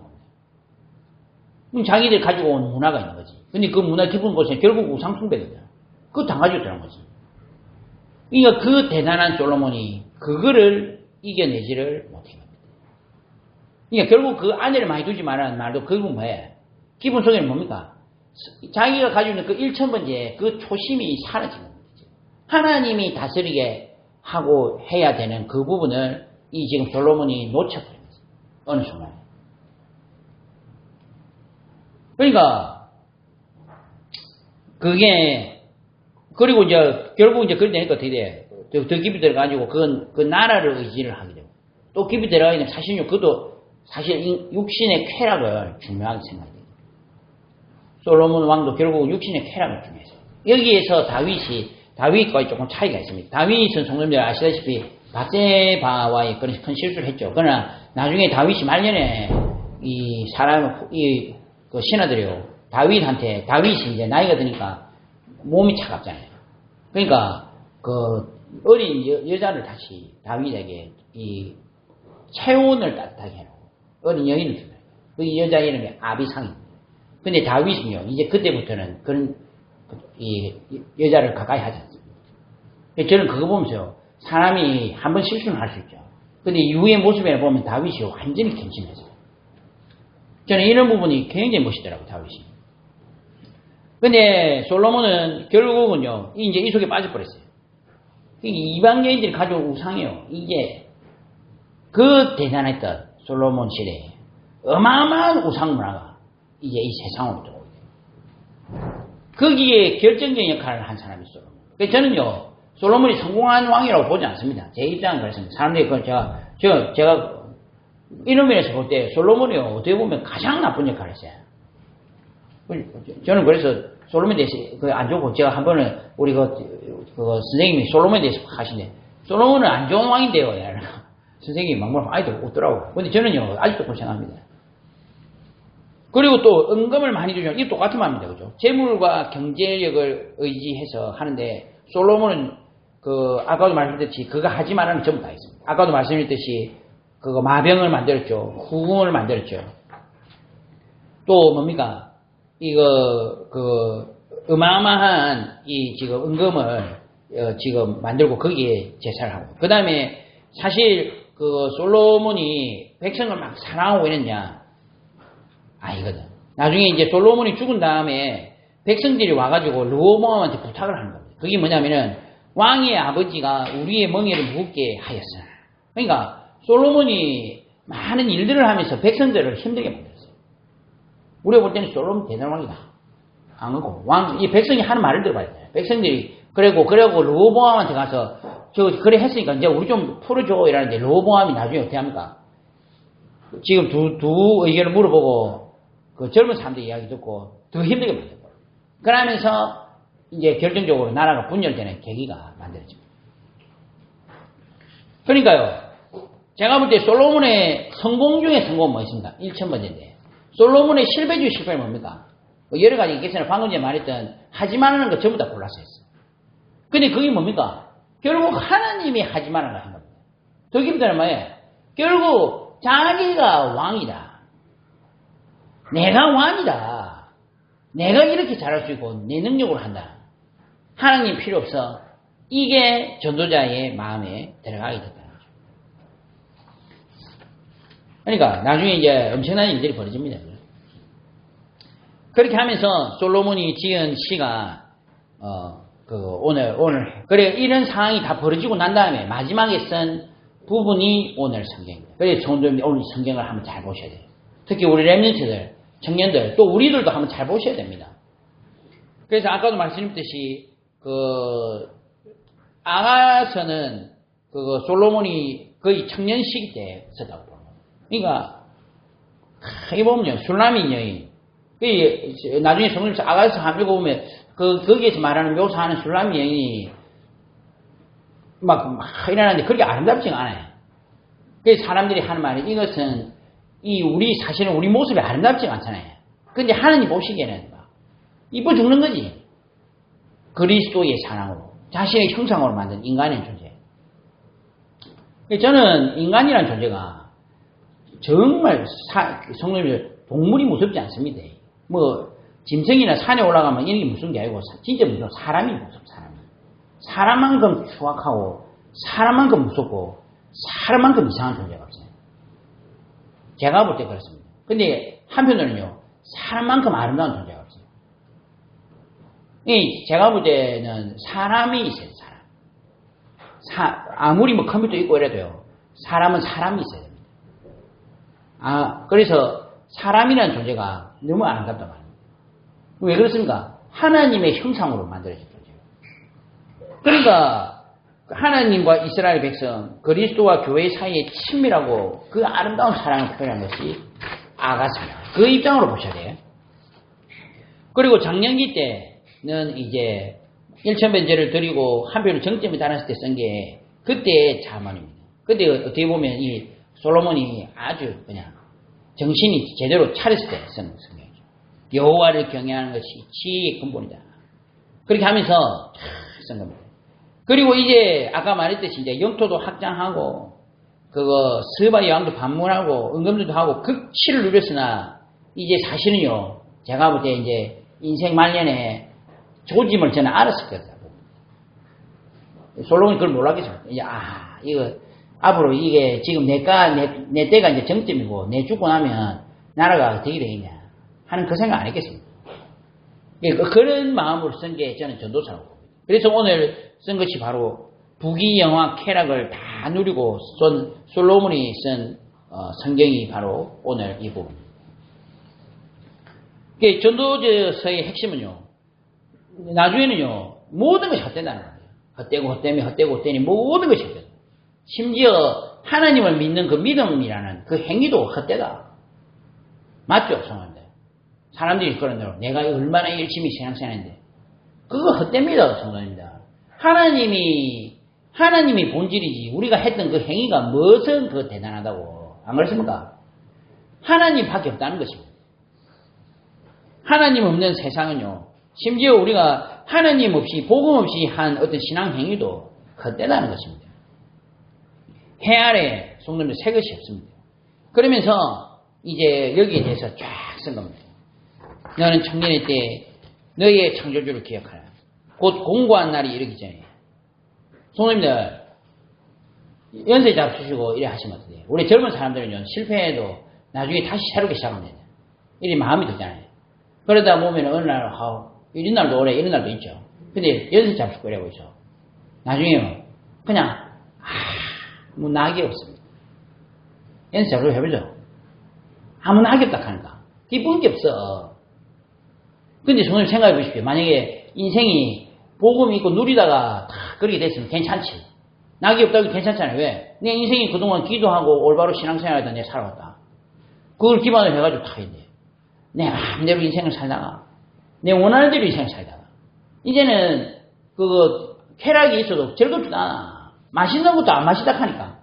그럼 자기들 가지고 온 문화가 있는 거지. 근데 그 문화 깊은 곳에 결국 우상 숭배거든요. 그거 당가졌다는 거지. 그러니까 그 대단한 솔로몬이 그거를 이겨내지를 못한 겁니다. 그러니까 결국 그 아내를 많이 두지 말라는 말도 결국 뭐예요? 기본 속에는 뭡니까? 자기가 가지고 있는 그 1000번째 그 초심이 사라진 겁니다. 하나님이 다스리게 하고 해야 되는 그 부분을 이 지금 솔로몬이 놓쳐버린 거죠. 어느 순간에. 그러니까 그게 그리고 이제 결국 이제 그렇게 되니까 어떻게 돼? 더 깊이 들어가지고 그 나라를 의지를 하게 되고 또 깊이 들어가게 되면 사실요 그것도 사실 육신의 쾌락을 중요하게 생각해요. 솔로몬 왕도 결국 육신의 쾌락을 중요했어요. 여기에서 다윗과 조금 차이가 있습니다. 다윗은 성도님들 아시다시피 바세바와의 그런 큰 실수를 했죠. 그러나 나중에 다윗이 말년에 이 사람 그 신하들이요 다윗이 이제 나이가 드니까 몸이 차갑잖아요. 그러니까 그 어린 여자를 다시 다윗에게 이 체온을 따뜻하게 해놓고 어린 여인을 주어요. 그 여자 이름이 아비상입니다. 근데 다윗은요 이제 그때부터는 그런 이 여자를 가까이 하지 않습니다. 저는 그거 보면서요 사람이 한 번 실수는 할 수 있죠. 근데 이후의 모습에 보면 다윗이 완전히 겸손했어요. 저는 이런 부분이 굉장히 멋있더라고요, 다윗이. 근데 솔로몬은 결국은요, 이제 이 속에 빠져버렸어요. 이방 여인들이 가져온 우상이에요. 이게 그 대단했던 솔로몬 시대에 어마어마한 우상 문화가 이제 이 세상으로 들어오게 돼요. 거기에 결정적인 역할을 한 사람이 솔로몬. 그래서 저는요, 솔로몬이 성공한 왕이라고 보지 않습니다. 제 입장은 그렇습니다. 사람들이 제가 이런 면에서 볼 때 솔로몬이 어떻게 보면 가장 나쁜 역할을 했어요. 저는 그래서 솔로몬에 대해서 안 좋고 제가 한 번은 우리 선생님이 솔로몬에 대해서 하시네. 솔로몬은 안 좋은 왕인데요. 선생님이 막말 많이 웃더라고. 근데 저는요 아직도 그렇게 생각합니다. 그리고 또 은금을 많이 주죠. 이게 똑같은 말입니다. 그죠? 재물과 경제력을 의지해서 하는데 솔로몬은 아까도 말씀드렸듯이 그거 하지 말라는 게 전부 다 있습니다. 아까도 말씀드렸듯이 그거 마병을 만들었죠. 후궁을 만들었죠. 또 뭡니까? 어마어마한 지금 은금을 지금 만들고 거기에 제사를 하고. 그 다음에 사실 솔로몬이 백성을 막 사랑하고 이랬냐? 아니거든. 나중에 이제 솔로몬이 죽은 다음에 백성들이 와가지고 르호보암한테 부탁을 하는 겁니다. 그게 뭐냐면은 왕의 아버지가 우리의 멍에를 무겁게 하였으나. 그러니까 솔로몬이 많은 일들을 하면서 백성들을 힘들게 만들었어요. 우리가 볼 때는 솔로몬 대단한 왕이다. 안 그렇고 이 백성이 하는 말을 들어봐야 돼요. 백성들이 그리고 르호보암한테 가서 그래 했으니까 이제 우리 좀 풀어줘 이러는데 르호보암이 나중에 어떻게 합니까? 지금 두 의견을 물어보고 그 젊은 사람들 이야기 듣고 더 힘들게 만들고 그러면서 이제 결정적으로 나라가 분열되는 계기가 만들어집니다. 그러니까요, 제가 볼 때 솔로몬의 성공 중에 성공은 뭐 있습니까? 1000번째인데 솔로몬의 실패 중에 실패는 뭡니까? 여러 가지 있겠으나 방금 전에 말했던 하지 말라는 거 전부 다 골라서 했어요. 근데 그게 뭡니까? 결국 하나님이 하지 말라는 거 한 겁니다. 더 깊다는 말이에요. 결국 자기가 왕이다. 내가 왕이다. 내가 이렇게 잘할 수 있고 내 능력으로 한다. 하나님 필요 없어. 이게 전도자의 마음에 들어가게 됐다는 거죠. 그러니까 나중에 이제 엄청난 일들이 벌어집니다. 그렇게 하면서 솔로몬이 지은 시가 오늘 그래 이런 상황이 다 벌어지고 난 다음에 마지막에 쓴 부분이 오늘 성경입니다. 그래서 성도님들 오늘 성경을 한번 잘 보셔야 돼요. 특히 우리 렘넌트들, 청년들, 또 우리들도 한번 잘 보셔야 됩니다. 그래서 아까도 말씀드렸듯이 아가서는 솔로몬이 거의 청년 시기 때 썼다고 봅니다. 그러니까 이 보면요 술라민 여인 나중에 성경에서 아가서 한번 읽어보면 거기에서 말하는 묘사하는 술라민 여인이 막 일어나는데 그렇게 아름답지가 않아요. 그래서 사람들이 하는 말이 이것은 사실은 우리 모습이 아름답지가 않잖아요. 근데 하나님 보시기에는 막 이뻐 죽는 거지. 그리스도의 사랑으로 자신의 형상으로 만든 인간의 존재. 저는 인간이라는 존재가 정말 성도님들 동물이 무섭지 않습니다. 짐승이나 산에 올라가면 이런 게 무서운 게 아니고 진짜 무서워. 사람이 무서워. 사람만큼 추악하고 사람만큼 무섭고 사람만큼 이상한 존재가 없어요. 제가 볼 때 그렇습니다. 근데 한편으로는요. 사람만큼 아름다운 존재가 없어요. 제가 볼 때는 사람이 있어요. 아무리 뭐 컴퓨터 있고 이래도요. 사람은 사람이 있어야 됩니다. 그래서 사람이라는 존재가 너무 아름답단 말이에요. 왜 그렇습니까? 하나님의 형상으로 만들어진 존재예요. 그러니까 하나님과 이스라엘 백성, 그리스도와 교회 사이에 친밀하고 그 아름다운 사랑을 표현한 것이 아가스입니다. 그 입장으로 보셔야 돼요. 그리고 장년기 때는 이제 일천변제를 드리고 한편으로 정점이 달았을 때 쓴 게 그때의 자문입니다. 그때 어떻게 보면 이 솔로몬이 아주 그냥 정신이 제대로 차렸을 때 쓴 성경이죠. 여호와를 경외하는 것이 지혜의 근본이다. 그렇게 하면서 쓴 겁니다. 그리고 이제 아까 말했듯이 이제 영토도 확장하고 그거 스바의 왕도 방문하고 은금들도 하고 극치를 누렸으나 이제 사실은요. 제가 볼 때 이제 인생 말년에 조짐을 저는 알았을 거다. 솔로몬이 그걸 몰랐겠습니다. 이제 이거 앞으로 이게 지금 내 때가 이제 정점이고 내 죽고 나면 나라가 어떻게 되겠냐 하는 그 생각 안 했겠습니다. 그런 마음으로 쓴 게 저는 전도사라고 봅니다. 그래서 오늘 쓴 것이 바로 부귀영화 쾌락을 다 누리고 솔로몬이 쓴 성경이 바로 오늘 이 부분입니다. 전도서의 핵심은요. 나중에는요. 모든 것이 헛된다는 거예요. 헛되고 헛되니 모든 것이 헛되다. 심지어 하나님을 믿는 그 믿음이라는 그 행위도 헛되다. 맞죠? 성도님들. 사람들이 그런 대로 내가 얼마나 열심히 신앙생활했는데 그거 헛됩니다. 성도님들. 하나님이 본질이지 우리가 했던 그 행위가 무엇은 그 대단하다고 안 그렇습니까? 하나님밖에 없다는 것입니다. 하나님 없는 세상은요. 심지어 우리가 하나님 없이 복음 없이 한 어떤 신앙 행위도 헛되다는 것입니다. 해 아래 성도님들 새 것이 없습니다. 그러면서 이제 여기에 대해서 쫙 쓴 겁니다. 너는 청년의 때 너희의 창조주를 기억하라. 곧 공고한 날이 이르기 전에. 성도님들 연세 잡수시고 이래 하시면 어때요? 우리 젊은 사람들은요. 실패해도 나중에 다시 새롭게 시작하면 돼요. 이래 마음이 들잖아요. 그러다 보면 어느 날 이런 날도 오래 이런 날도 있죠. 근데 연세 잡수고 이러고 있어. 나중에요. 그냥 뭐 낙이 없습니다. 연세 잡수고 해보죠. 아무 낙이 없다 하니까. 기쁜 게 없어. 근데 성도님 생각해 보십시오. 만약에 인생이 복음이 있고 누리다가 다 그렇게 됐으면 괜찮지. 낙이 없다고 괜찮잖아요. 왜? 내 인생이 그동안 기도하고 올바로 신앙생활하다 내 살아왔다. 그걸 기반으로 해가지고 다 있네. 내 마음대로 인생을 살다가 내 원하는 대로 인생을 살다가 이제는 그거 쾌락이 있어도 즐겁지도 않아. 맛있는 것도 안 마시다 하니까.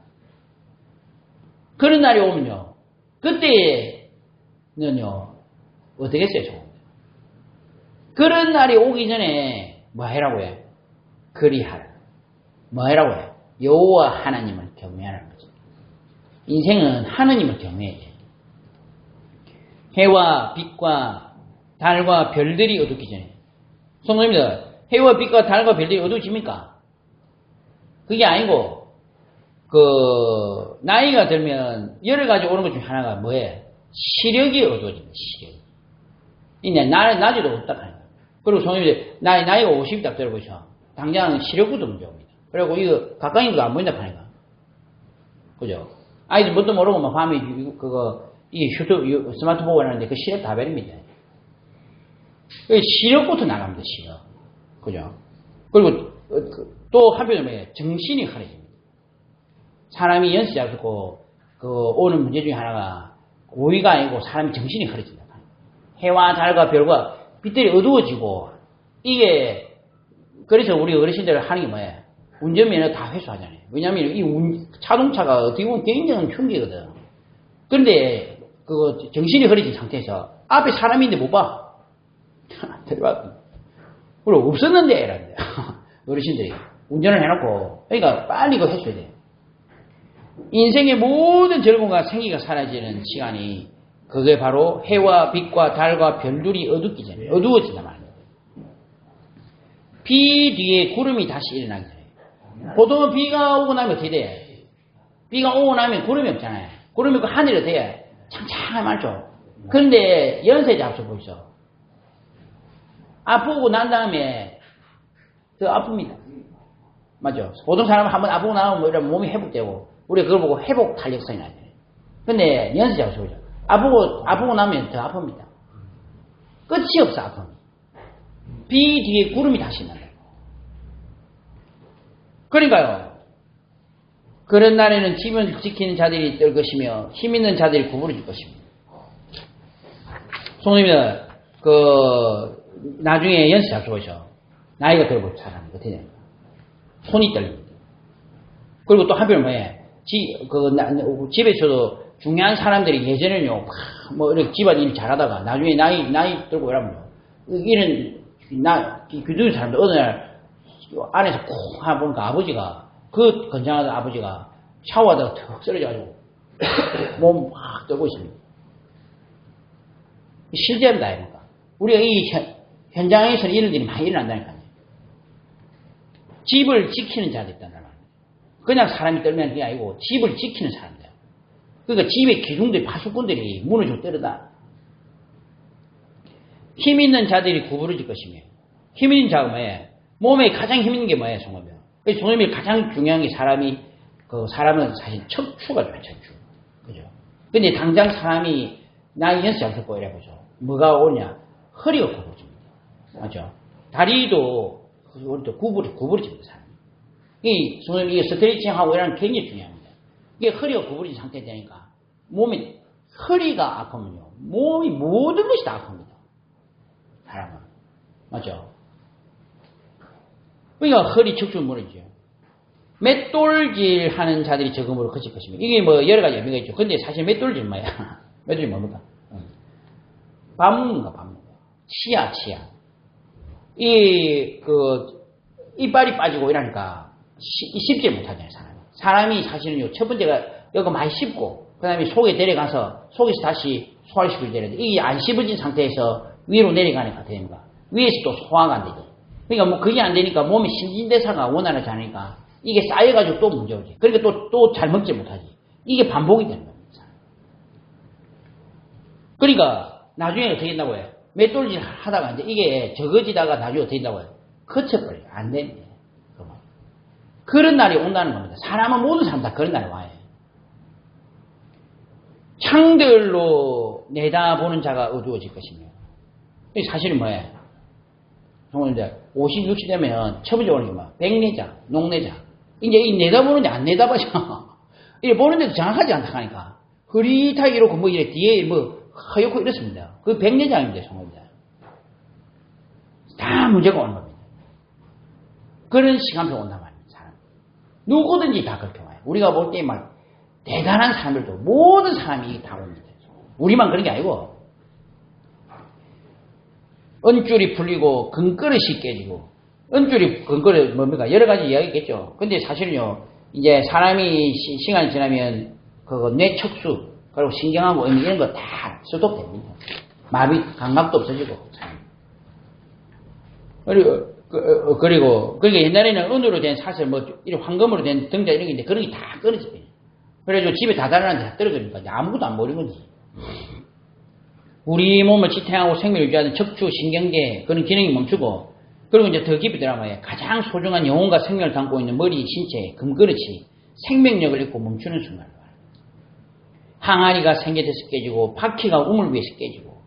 그런 날이 오면요. 그때는요. 어떻겠어요? 그런 날이 오기 전에 뭐 해라고 해? 그리하라. 뭐 해라고 해? 여호와 하나님을 경외하라는 거죠. 인생은 하나님을 경외해야 돼. 해와 빛과 달과 별들이 어둡기 전에. 성도님들, 해와 빛과 달과 별들이 어두워집니까? 그게 아니고, 나이가 들면 여러 가지 오는 것 중에 하나가 뭐예요? 시력이 어두워집니다, 시력. 이제 낮에도 없다 하니까. 그리고 성도님들, 나이가 50이 딱 들어보셔. 당장 시력부터 문제 옵니다. 그리고 이거 가까이 있는 거 안 보인다 하니까. 그죠? 아이들 뭣도 모르고 막 밤에 이 스마트폰 하는데 그 시력 다 버립니다. 시력부터 나갑니다, 시력. 그죠? 그리고 또 한편으로 뭐예요? 정신이 흐려집니다. 사람이 연세 잡고 오는 문제 중에 하나가 고의가 아니고 사람이 정신이 흐려진다. 해와 달과 별과 빛들이 어두워지고 이게 그래서 우리 어르신들 하는 게 뭐예요? 운전면허 다 회수하잖아요. 왜냐하면 이 자동차가 어떻게 보면 굉장한 흉기거든. 그런데 정신이 흐려진 상태에서 앞에 사람이 있는데 못 봐. 들어봤거든. 그리고 없었는데 이런데 어르신들이 운전을 해놓고 그러니까 빨리 그거 했어야 돼. 인생의 모든 즐거움과 생기가 사라지는 시간이 그게 바로 해와 빛과 달과 별들이 어둡기 전에 어두워진단 말이에요. 비 뒤에 구름이 다시 일어나기 전에. 보통은 비가 오고 나면 어떻게 돼? 비가 오고 나면 구름이 없잖아요. 구름이 없고 하늘이 어떻게 해? 창창하게 맑죠. 그런데 연세 잡수 보이죠. 아프고 난 다음에 더 아픕니다. 맞죠? 보통 사람은 한번 아프고 나면 뭐 이런 몸이 회복되고, 우리가 그걸 보고 회복 탄력성이 나요. 근데 연세 잡수 보이죠. 아프고 나면 더 아픕니다. 끝이 없어, 아픔이. 비 뒤에 구름이 다시 난다. 그러니까요. 그런 날에는 집을 지키는 자들이 뜰 것이며 힘 있는 자들이 구부러질 것입니다. 성도님들, 나중에 연세 잡수 보이죠. 나이가 들어볼 사람이 어떻게 됩니까? 손이 떨립니다. 그리고 또 한편 뭐예요? 집에서도 중요한 사람들이 예전에는요, 뭐, 이렇게 집안 일 잘하다가, 나중에 나이 들고 이러면요, 귀두인 사람들, 어느 날, 안에서 콕 하고 보니까 아버지가, 그 건장하던 아버지가 샤워하다가 턱 쓰러져가지고, 몸 확 떨고 있습니다. 실제입니다, 아닙니까? 우리가 이 현장에서는 이런 일이 많이 일어난다니까요. 집을 지키는 자들이 있다는 말입니다. 그냥 사람이 떨면 그게 아니고, 집을 지키는 사람들. 그러니까 집의 기둥들, 파수꾼들이 문을 좀 때려다. 힘 있는 자들이 구부러질 것이며, 힘 있는 자가 뭐예요? 몸에 가장 힘 있는 게 뭐예요, 성도님? 그래서 성도님이 가장 중요한 게 사람은 사실 척추가 좋아요, 척추. 그죠? 근데 당장 사람이 나이 연세 잡을 거 이래 보죠. 뭐가 오냐? 허리가 구부러집니다. 맞죠? 다리도 구부러집니다, 사람이. 성도님, 이게 스트레칭하고 이런 게 굉장히 중요합니다. 이게 허리가 구부러진 상태 되니까 허리가 아프면요, 몸이 모든 것이 다 아픕니다. 사람은. 맞죠? 그러니까 허리 척추 무너지죠. 맷돌질 하는 자들이 적음으로 커질 것입니다. 이게 뭐 여러 가지 의미가 있죠. 근데 사실 맷돌질 뭐야? 맷돌질 뭡니까? 밥 먹는 거, 밥 먹는 거. 치아. 이빨이 빠지고 이러니까 씹지 못하잖아요, 사람이 사실은요, 첫 번째가 여기 많이 씹고, 그 다음에 속에 내려가서, 속에서 다시 소화시켜야 되는데, 이게 안 씹어진 상태에서 위로 내려가니까 됩니까? 위에서 또 소화가 안 되죠. 그러니까 뭐 그게 안 되니까 몸의 신진대사가 원활하지 않으니까, 이게 쌓여가지고 또 문제 오지. 그러니까 또 잘 먹지 못하지. 이게 반복이 되는 겁니다. 그러니까, 나중에 어떻게 된다고 해요? 맷돌질 하다가 이제 이게 적어지다가 나중에 어떻게 된다고 해요? 거쳐버려요. 안 됩니다. 그런 날이 온다는 겁니다. 사람은 모든 사람 다 그런 날이 와요. 창들로 내다보는 자가 어두워질 것이며. 사실은 뭐예요? 정말 50, 60 되면 첫 번째 오는 게 뭐? 백내장, 녹내장. 이제 이 내다보는데 안 내다봐져. 이래 보는데도 정확하지 않다 하니까. 흐릿하게 이렇고 뭐 이래 뒤에 뭐 하얗고 이렇습니다. 그 백내장입니다, 정말입니다. 다 문제가 오는 겁니다. 그런 시간표 온단 말이에요. 누구든지 다 그렇게 와요. 우리가 볼 때 막 대단한 사람들도 모든 사람이 다 옵니다. 우리만 그런 게 아니고 은줄이 풀리고 근그릇이 깨지고 근그릇 뭡니까? 여러 가지 이야기 있겠죠. 근데 사실은요, 이제 사람이 시간이 지나면 그거 뇌척수 그리고 신경하고 이런 거 다 스톱됩니다. 마비 감각도 없어지고. 그리고 옛날에는 은으로 된 사슬, 뭐, 이런 황금으로 된 등자 이런 게 있는데, 그런 게 다 끊어집니다. 그래가지고 집에 다다른한테 다 떨어지니까 아무것도 안 모르는 거지. 우리 몸을 지탱하고 생명을 유지하는 척추, 신경계, 그런 기능이 멈추고, 그리고 이제 더 깊이 들어가면 가장 소중한 영혼과 생명을 담고 있는 머리, 신체, 금그릇이 생명력을 잃고 멈추는 순간. 항아리가 생겨져서 깨지고, 바퀴가 우물 위에서 깨지고,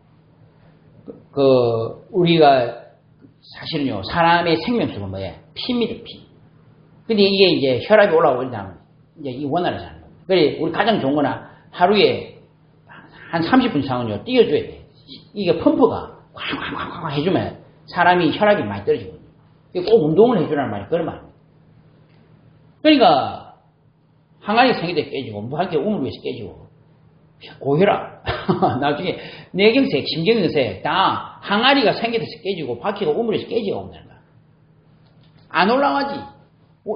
우리가 사실은요, 사람의 생명수가 뭐예요? 피입니다, 피. 근데 이게 이제 혈압이 올라오고 이러면 이제 이 원활하지 않는 겁니다. 그래, 우리 가장 좋은 거나 하루에 한 30분 이상은요, 뛰어줘야 돼. 이게 펌프가 쾅쾅쾅쾅 해주면 사람이 혈압이 많이 떨어지거든요. 꼭 운동을 해주라는 말이 그런 말입니다. 그러니까, 항아리가 생겨서 깨지고, 무한계 우물 위에서 깨지고, 고혈압. 나중에 뇌경색, 심경경색 다 항아리가 생겨서 깨지고 바퀴가 우물에서 깨지고 온다는 거야. 안 올라가지.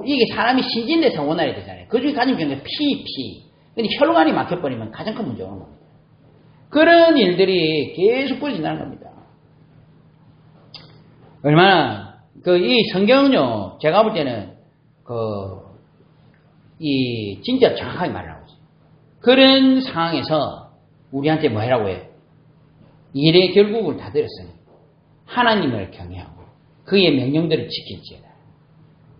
이게 사람이 신진대사 원활해야 되잖아요. 그 중에 가장 중요한 게 피. 근데 혈관이 막혀버리면 가장 큰 문제가 오는 겁니다. 그런 일들이 계속 벌어진다는 겁니다. 얼마나 이 성경은요, 제가 볼 때는 진짜 정확하게 말을 하고 있어요. 그런 상황에서 우리한테 뭐 해라고 해요? 일의 결국을 다 들었으니 하나님을 경외하고 그의 명령들을 지킬지어다.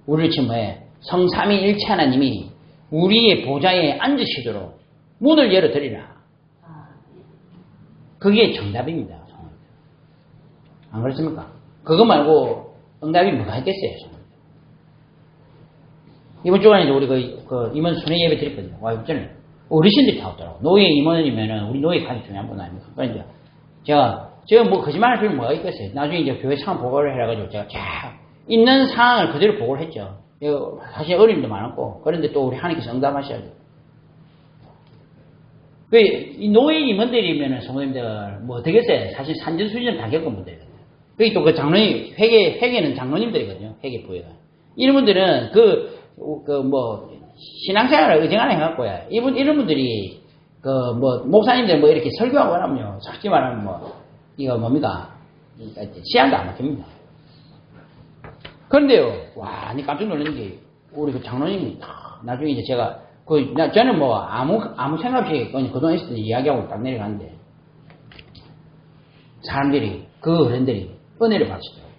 우리를 지금 뭐해? 성삼위일체 하나님이 우리의 보좌에 앉으시도록 문을 열어드리라. 그게 정답입니다. 안 그렇습니까? 그거 말고 응답이 뭐가 있겠어요? 이번 주간에도 우리 임원 순회 예배 드렸거든요. 와, 전에 어르신들이 다 오더라고. 노예 임원이면은 우리 노예 가장 중요한 분 아닙니까? 그러니까 제가 뭐 거짓말할 필요 뭐가 있겠어요? 나중에 이제 교회 상황 보고를 해가지고 제가 쫙 있는 상황을 그대로 보고를 했죠. 사실 어려움도 많았고, 그런데 또 우리 하나님께서 응답하셔야죠. 이 노예 임원들이면은 성도님들 뭐 되겠어요? 사실 산전수전 다 겪은 분들이거든요. 그게 또 그 장로님, 회계는 장로님들이거든요. 회계 부회가. 이런 분들은 신앙생활을 의정하나 해갖고요. 이런 분들이, 목사님들 뭐 이렇게 설교하고 하면요. 솔직히 말하면 이거 뭡니까? 시간도 안 막힙니다. 그런데요, 와, 깜짝 놀란 게, 우리 그 장로님이, 나중에 이제 제가, 저는 아무 생각 없이 그동안 있었던 이야기하고 딱 내려갔는데, 사람들이, 어른들이 은혜를 받으시더라고요.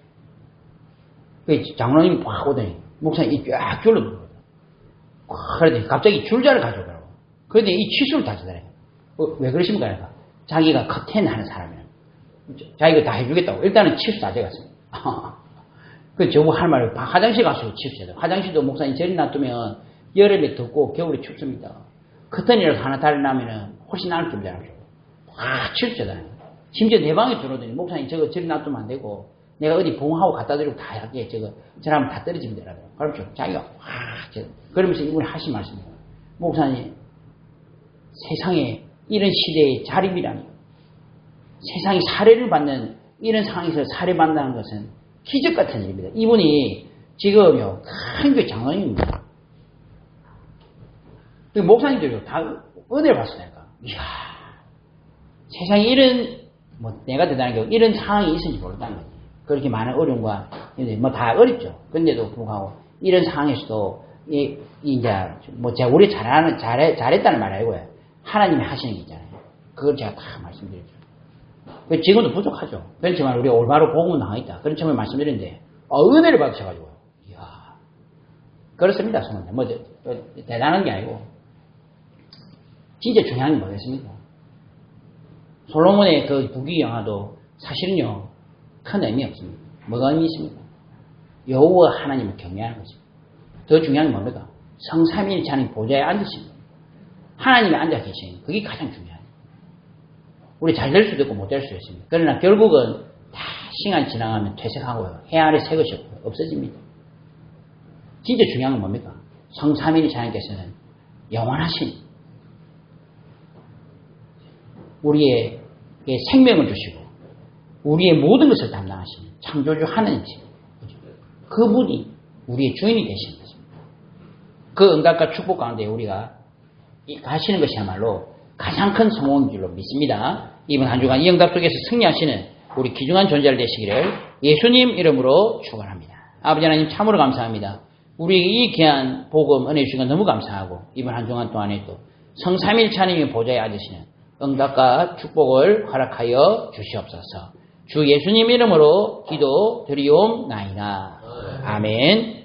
그 장로님이 팍 오더니, 목사님이 쫙 줄로 그러더니 갑자기 줄자를 가져오더라고. 그런데 이 치수를 다지더래요. 왜 그러십니까? 자기가 커튼 하는 사람이에요. 자기가 다 해주겠다고. 일단은 치수 다 돼갔습니다. 저거 할 말을 화장실 가서 치수해야 화장실도 목사님 저리 놔두면 여름에 덥고 겨울에 춥습니다. 커튼이라도 하나 달려나면은 훨씬 나을 좀 되나죠. 치수해야 심지어 내 방에 들어오더니 목사님 저거 저리 놔두면 안 되고 내가 어디 봉하고 갖다 드리고 다 할게. 저라면 다 떨어지면 되라고요. 그렇죠. 자기가, 그러면서 이분이 하신 말씀이에요. 목사님, 세상에 이런 시대의 자립이라니. 세상이 살해를 받는 이런 상황에서 살해받는다는 것은 기적 같은 일입니다. 이분이 지금요, 큰 교회 장로님입니다. 목사님들이 다 은혜를 받으니까. 이야, 세상에 내가 대단한 게 이런 상황이 있는지 모른다는 거지. 그렇게 많은 어려움과, 다 어렵죠. 그런데도 불구하고, 이런 상황에서도, 제가 우리 잘했다는 말 아니고요. 하나님이 하시는 게 있잖아요. 그걸 제가 다 말씀드렸죠. 지금도 부족하죠. 그렇지만 우리가 올바로 복음은 나와있다. 그런 점을 말씀드렸는데, 은혜를 받으셔가지고, 이야. 그렇습니다, 성도님. 대단한 게 아니고, 진짜 중요한 게 뭐겠습니까? 솔로몬의 그 부귀 영화도 사실은요, 큰 의미 없습니다. 뭐가 의미 있습니까? 여호와 하나님을 경외하는 것입니다. 더 중요한 게 뭡니까? 성삼위일체 하나님 보좌에 앉으십니다. 하나님이 앉아 계시는 그게 가장 중요해요. 우리 잘 될 수도 있고 못 될 수도 있습니다. 그러나 결국은 다 시간이 지나가면 퇴색하고요. 해 아래 새 것이 없어집니다. 진짜 중요한 건 뭡니까? 성삼위일체 하나님께서는 영원하신 우리에게 생명을 주시고 우리의 모든 것을 담당하시는 창조주 하나님이십니다. 그분이 우리의 주인이 되시는 것입니다. 그 응답과 축복 가운데 우리가 가시는 것이야말로 가장 큰 성공인 줄로 믿습니다. 이번 한 주간 이 응답 속에서 승리하시는 우리 귀중한 존재를 되시기를 예수님 이름으로 축원합니다. 아버지 하나님 참으로 감사합니다. 우리 이 귀한 복음 은혜 주신 건 너무 감사하고 이번 한 주간 동안에 또 성삼일체 하나님의 보좌에 앉으시는 응답과 축복을 허락하여 주시옵소서. 주 예수님 이름으로 기도 드리옵나이다. 아멘.